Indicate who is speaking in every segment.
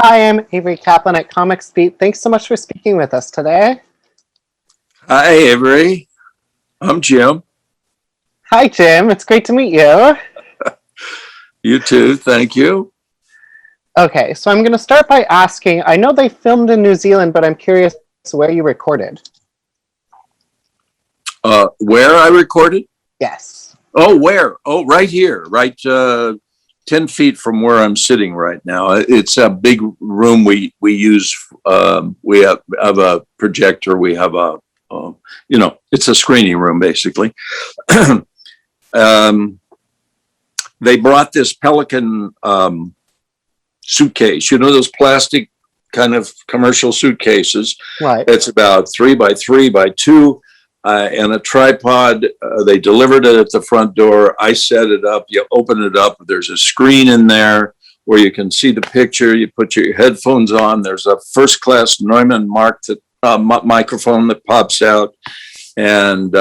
Speaker 1: Hi, I'm Avery Kaplan at Comics Beat. Thanks so much for speaking with us today.
Speaker 2: Hi, Avery. I'm Jim.
Speaker 1: Hi, Jim. It's great to meet you.
Speaker 2: You too. Thank you.
Speaker 1: Okay, so I'm going to start by asking, I know they filmed in New Zealand, but I'm curious where you recorded.
Speaker 2: Where I recorded?
Speaker 1: Yes.
Speaker 2: Oh, where? Oh, right here, right 10 feet from where I'm sitting right now. It's a big room we use. We have a projector. We have it's a screening room, basically. They brought this Pelican suitcase, those plastic kind of commercial suitcases.
Speaker 1: Right.
Speaker 2: It's about 3x3x2 and a tripod. They delivered it at the front door. I set it up. You open it up. There's a screen in there where you can see the picture. You put your headphones on. There's a first-class Neumann microphone that pops out, and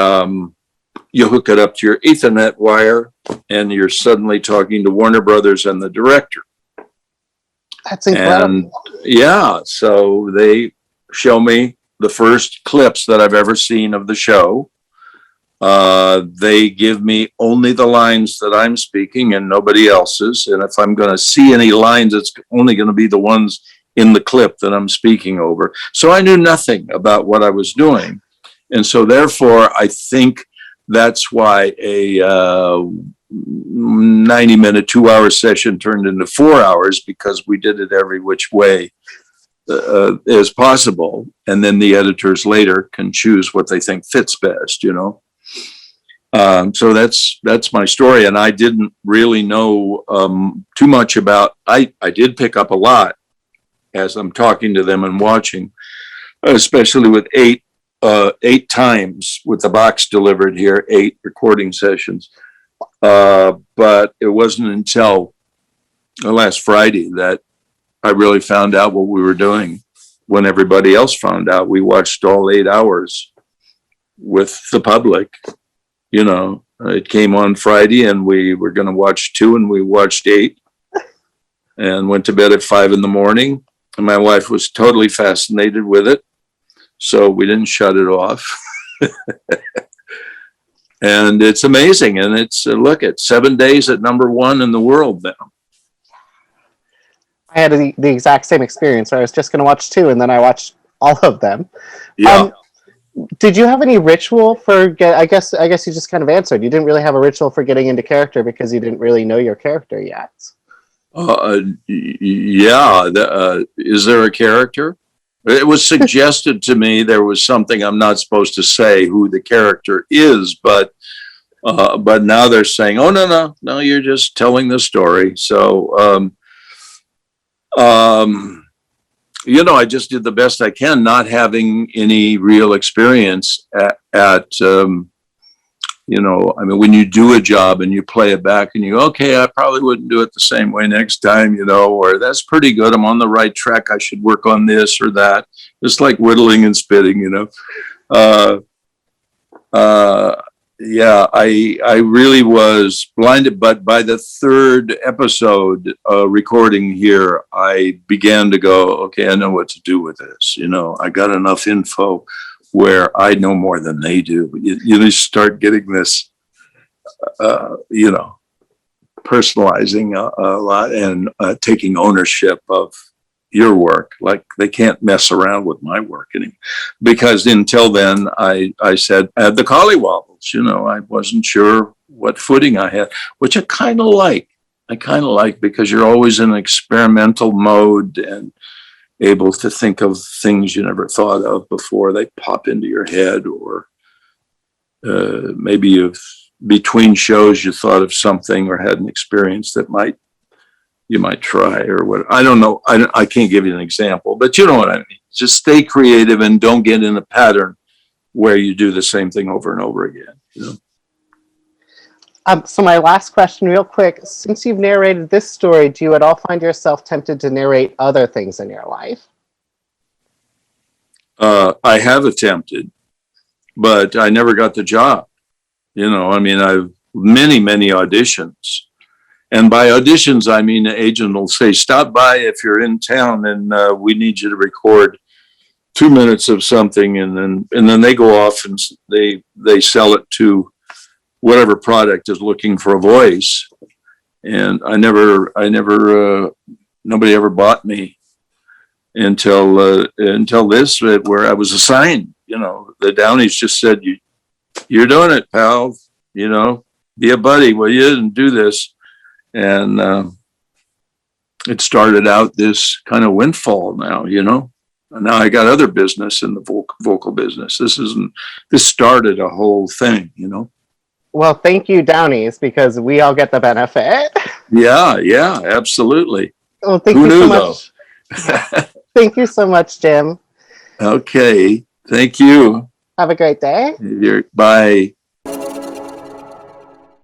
Speaker 2: you hook it up to your Ethernet wire, and you're suddenly talking to Warner Brothers and the director.
Speaker 1: That's incredible.
Speaker 2: And yeah, so they show me the first clips that I've ever seen of the show. They give me only the lines that I'm speaking and nobody else's. And if I'm going to see any lines, it's only going to be the ones in the clip that I'm speaking over. So I knew nothing about what I was doing. And so therefore, I think that's why a 90-minute, 2-hour session turned into 4 hours, because we did it every which way as possible. And then the editors later can choose what they think fits best, So that's my story. And I didn't really know too much about, I did pick up a lot as I'm talking to them and watching, especially with eight times with the box delivered here, 8 recording sessions. But it wasn't until last Friday that I really found out what we were doing. When everybody else found out, we watched all 8 hours with the public. It came on Friday and we were going to watch 2 and we watched 8 and went to bed at 5 in the morning. And my wife was totally fascinated with it. So we didn't shut it off. And it's amazing. And it's, look, at 7 days at #1 in the world now.
Speaker 1: I had the exact same experience where I was just going to watch 2 and then I watched all of them.
Speaker 2: Yeah.
Speaker 1: Did you have any ritual for I guess you just kind of answered. You didn't really have a ritual for getting into character because you didn't really know your character yet.
Speaker 2: Yeah. Is there a character? It was suggested to me there was something I'm not supposed to say who the character is, but now they're saying, oh, no, you're just telling the story. So, I just did the best I can, not having any real experience when you do a job and you play it back and you go, okay, I probably wouldn't do it the same way next time, or that's pretty good. I'm on the right track. I should work on this or that. It's like whittling and spitting, Yeah, I really was blinded, but by the 3rd episode recording here, I began to go, okay, I know what to do with this. I got enough info where I know more than they do. You start getting this, personalizing a lot and taking ownership of your work. Like, they can't mess around with my work anymore. Because until then, I said, the collywobbles, I wasn't sure what footing I had, which I kind of like. Because you're always in experimental mode and able to think of things you never thought of before they pop into your head, or maybe between shows you thought of something or had an experience that you might try, or what. I don't know. I can't give you an example, but you know what I mean. Just stay creative and don't get in a pattern where you do the same thing over and over again.
Speaker 1: So my last question, real quick, since you've narrated this story, do you at all find yourself tempted to narrate other things in your life?
Speaker 2: I have attempted, but I never got the job. I've many auditions, And by auditions, I mean the agent will say, "Stop by if you're in town, and we need you to record 2 minutes of something," and then they go off and they sell it to whatever product is looking for a voice. And nobody ever bought me until this, where I was assigned. You know, the Downies just said, "You're doing it, pal. You know, be a buddy, will you, and do this." And it started out this kind of windfall now, you know. And now I got other business in the vocal business. This started a whole thing, you know.
Speaker 1: Well, thank you, Downies, because we all get the benefit.
Speaker 2: Yeah, absolutely.
Speaker 1: Well, thank
Speaker 2: Who
Speaker 1: you
Speaker 2: knew,
Speaker 1: so much. Thank you so much, Jim.
Speaker 2: Okay, thank you.
Speaker 1: Have a great day.
Speaker 2: Bye.